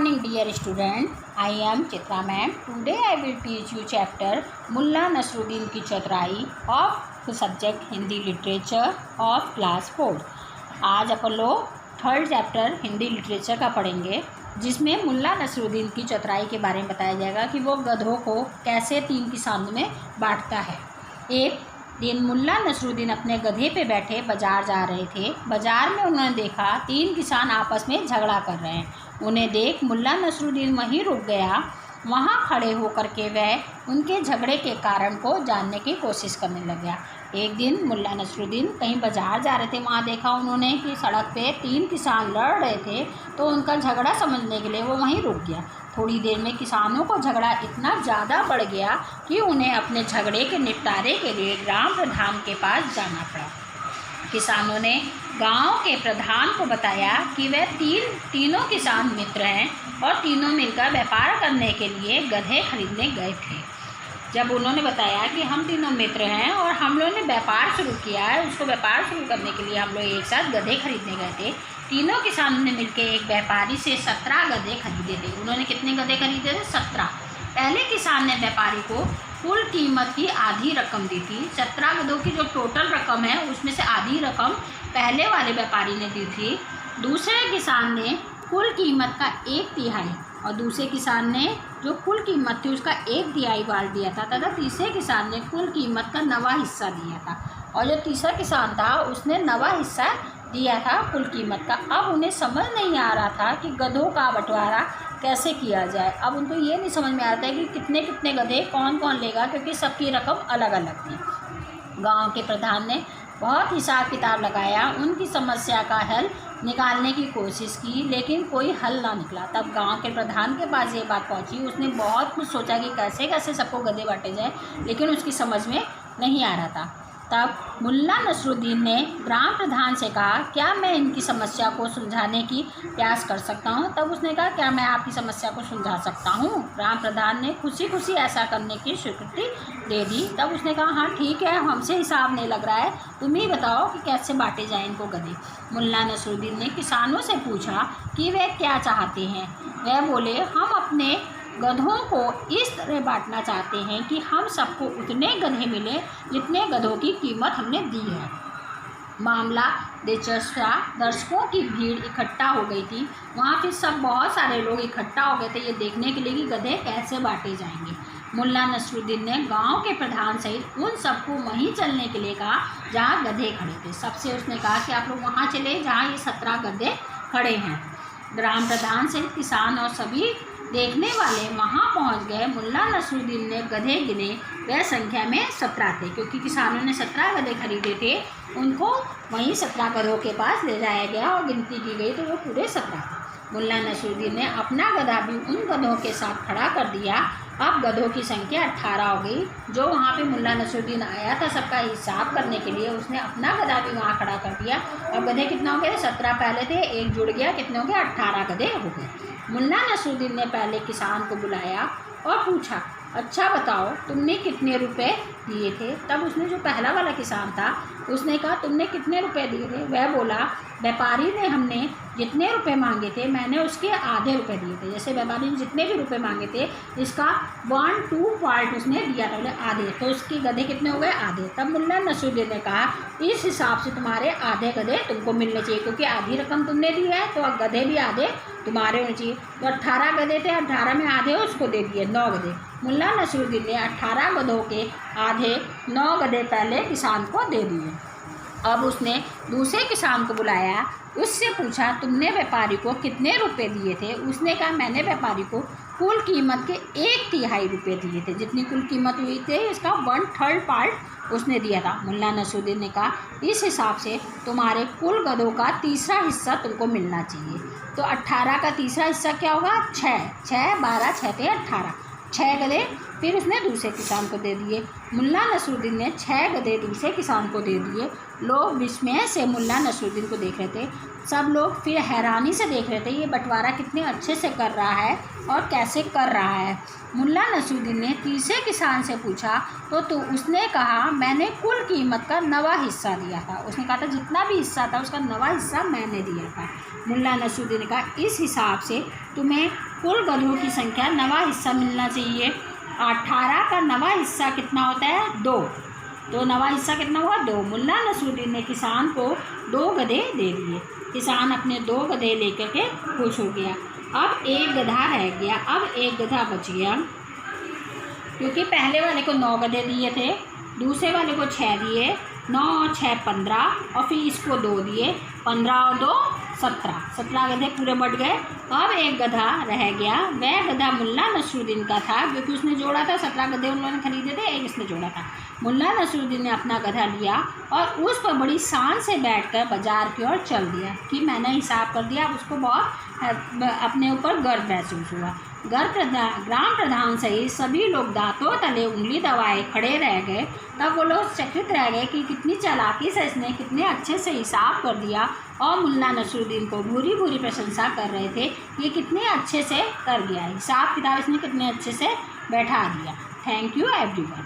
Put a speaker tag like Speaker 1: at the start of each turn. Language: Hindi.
Speaker 1: morning dear student, I am Chitra ma'am. Today I will teach you chapter Mulla Nasruddin की चतुराई of the subject Hindi literature of class 4। आज अपन लोग थर्ड चैप्टर हिंदी लिटरेचर का पढ़ेंगे, जिसमें मुल्ला नसरुद्दीन की चतुराई के बारे में बताया जाएगा कि वो गधों को कैसे 3 किसानों में बांटता है। एक दिन मुल्ला नसरुद्दीन अपने गधे पे बैठे बाज़ार जा रहे थे। बाज़ार में उन्होंने देखा 3 किसान आपस में झगड़ा कर रहे हैं। उन्हें देख मुल्ला नसरुद्दीन वहीं रुक गया। वहाँ खड़े होकर के वह उनके झगड़े के कारण को जानने की कोशिश करने लग गया। एक दिन मुल्ला नसरुद्दीन कहीं बाज़ार जा रहे थे, वहाँ देखा उन्होंने कि सड़क पे 3 किसान लड़ रहे थे, तो उनका झगड़ा समझने के लिए वो वहीं रुक गया। थोड़ी देर में किसानों को झगड़ा इतना ज़्यादा बढ़ गया कि उन्हें अपने झगड़े के निपटारे के लिए ग्राम प्रधान के पास जाना पड़ा। किसानों ने गांव के प्रधान को बताया कि वह तीनों किसान मित्र हैं और तीनों मिलकर व्यापार करने के लिए गधे खरीदने गए थे। जब उन्होंने बताया कि हम तीनों मित्र हैं और हम लोगों ने व्यापार शुरू किया है, उसको व्यापार शुरू करने के लिए हम लोग एक साथ गधे खरीदने गए थे। तीनों किसानों ने मिलकर एक व्यापारी से 17 गधे खरीदे थे। उन्होंने कितने गधे खरीदे थे? 17। पहले किसान ने व्यापारी को कुल कीमत की आधी रकम दी थी। 17 गधों की जो टोटल रकम है उसमें से आधी रकम पहले वाले व्यापारी ने दी थी। दूसरे किसान ने कुल कीमत का 1/3 और दूसरे किसान ने जो कुल कीमत थी उसका 1/3 बांट दिया था तथा तीसरे किसान ने कुल कीमत का 9वां हिस्सा दिया था और जो तीसरा किसान था उसने 9वां हिस्सा दिया था कुल कीमत का। अब उन्हें समझ नहीं आ रहा था कि गधों का बंटवारा कैसे किया जाए। अब उनको ये नहीं समझ में आता है कि कितने कितने गधे कौन कौन लेगा, क्योंकि सबकी रकम अलग अलग थी। गांव के प्रधान ने बहुत हिसाब किताब लगाया, उनकी समस्या का हल निकालने की कोशिश की, लेकिन कोई हल ना निकला। तब गांव के प्रधान के पास ये बात पहुंची। उसने बहुत कुछ सोचा कि कैसे कैसे सबको गधे बांटे जाए, लेकिन उसकी समझ में नहीं आ रहा था। तब मुल्ला नसरुद्दीन ने ग्राम प्रधान से कहा, क्या मैं इनकी समस्या को सुलझाने की प्रयास कर सकता हूँ? तब उसने कहा, क्या मैं आपकी समस्या को सुलझा सकता हूँ? ग्राम प्रधान ने खुशी खुशी ऐसा करने की स्वीकृति दे दी। तब उसने कहा, हाँ ठीक है, हमसे हिसाब नहीं लग रहा है, तुम ही बताओ कि कैसे बांटे जाएँ इनको गधे। मुल्ला नसरुद्दीन ने किसानों से पूछा कि वे क्या चाहते हैं। वह बोले, हम अपने गधों को इस तरह बांटना चाहते हैं कि हम सबको उतने गधे मिले जितने गधों की कीमत हमने दी है। मामला दिलचस्प था। दर्शकों की भीड़ इकट्ठा हो गई थी। वहाँ पे सब बहुत सारे लोग इकट्ठा हो गए थे ये देखने के लिए कि गधे कैसे बांटे जाएंगे। मुल्ला नसरुद्दीन ने गांव के प्रधान सहित उन सबको वहीं चलने के लिए कहा जहाँ गधे खड़े थे। सबसे उसने कहा कि आप लोग वहाँ चले जहाँ ये 17 गधे खड़े हैं। ग्राम प्रधान सहित किसान और सभी देखने वाले वहां पहुंच गए। मुल्ला नसरुद्दीन ने गधे गिने, वह संख्या में 17 थे, क्योंकि किसानों ने 17 गधे खरीदे थे। उनको वहीं 17 गधों के पास ले जाया गया और गिनती की गई तो वो पूरे 17 थे। मुल्ला नसरुद्दीन ने अपना गधा भी उन गधों के साथ खड़ा कर दिया। अब गधों की संख्या 18 हो गई। जो वहाँ पे मुल्ला नसरुद्दीन आया था सबका हिसाब करने के लिए, उसने अपना गधा भी वहाँ खड़ा कर दिया। अब गधे कितने हो गए? 17 पहले थे, एक जुड़ गया, कितने हो गए? 18 गधे हो गए। मुल्ला नसरुद्दीन ने पहले किसान को बुलाया और पूछा, अच्छा बताओ तुमने कितने रुपए दिए थे? तब उसने, जो पहला वाला किसान था, उसने कहा, तुमने कितने रुपए दिए थे? वह बोला, व्यापारी ने हमने जितने रुपए मांगे थे मैंने उसके आधे रुपए दिए थे। जैसे व्यापारी ने जितने भी रुपए मांगे थे इसका 1/2 पार्ट उसने दिया था, बोले आधे, तो उसके गधे कितने हो गए? आधे। तब मुल्ला नसरुद्दीन ने कहा, इस हिसाब से तुम्हारे आधे गधे तुमको मिलने चाहिए, क्योंकि आधी रकम तुमने दी है तो गधे भी आधे तुम्हारे होने चाहिए। तो 18 गधे थे, 18 में आधे उसको दे दिए, 9 गधे। मुल्ला नसरुद्दीन ने 18 गधों के आधे 9 गधे पहले किसान को दे दिए। अब उसने दूसरे किसान को बुलाया, उससे पूछा, तुमने व्यापारी को कितने रुपए दिए थे? उसने कहा, मैंने व्यापारी को कुल कीमत के 1/3 रुपये दिए थे। जितनी कुल कीमत हुई थी इसका 1/3 पार्ट उसने दिया था। मुल्ला नसरुद्दीन ने कहा, इस हिसाब से तुम्हारे कुल गधों का तीसरा हिस्सा तुमको मिलना चाहिए। तो 18 का तीसरा हिस्सा क्या होगा? 6, 12, 6 थे 18, 6 गधे फिर उसने दूसरे किसान को दे दिए। मुल्ला नसरुद्दीन ने 6 गधे दूसरे किसान को दे दिए। लोग विस्मय से मुल्ला नसरुद्दीन को देख रहे थे। सब लोग फिर हैरानी से देख रहे थे, ये बंटवारा कितने अच्छे से कर रहा है और कैसे कर रहा है। मुल्ला नसरुद्दीन ने तीसरे किसान से पूछा तो उसने कहा, मैंने कुल कीमत का 9वां हिस्सा दिया था। उसने कहा था जितना भी हिस्सा था उसका 9वां हिस्सा मैंने दिया था। मुल्ला नसरुद्दीन ने कहा, इस हिसाब से तुम्हें कुल गधों की संख्या 9वां हिस्सा मिलना चाहिए। 18 का 9वां हिस्सा कितना होता है? 2। तो 9वां हिस्सा कितना हुआ? 2। मुल्ला नसरुद्दीन ने किसान को 2 गधे दे दिए। किसान अपने 2 गधे लेकर के खुश हो गया। अब एक गधा रह गया, अब एक गधा बच गया, क्योंकि पहले वाले को 9 गधे दिए थे, दूसरे वाले को 6 दिए, 9 और 6 15, और फिर इसको 2 दिए, 15 और 2 17, 17 गधे पूरे बढ़ गए। अब एक गधा रह गया, वह गधा मुल्ला नसरुद्दीन का था, क्योंकि उसने जोड़ा था। 17 गधे उन्होंने खरीदे थे, एक इसने जोड़ा था। मुल्ला नसरुद्दीन ने अपना गधा लिया और उस पर बड़ी शान से बैठकर बाजार की ओर चल दिया कि मैंने हिसाब कर दिया। अब उसको बहुत अपने ऊपर गर्व महसूस हुआ। ग्राम प्रधान सहित सभी लोग दांतों तले उंगली दबाए खड़े रह गए। तब वो लोग चकित रह गए कि कितनी चालाकी से इसने कितने अच्छे से हिसाब कर दिया, और मुल्ला नसरुद्दीन को भूरी भूरी प्रशंसा कर रहे थे, ये कितने अच्छे से कर गया, हिसाब किताब इसने कितने अच्छे से बैठा दिया। Thank you everyone.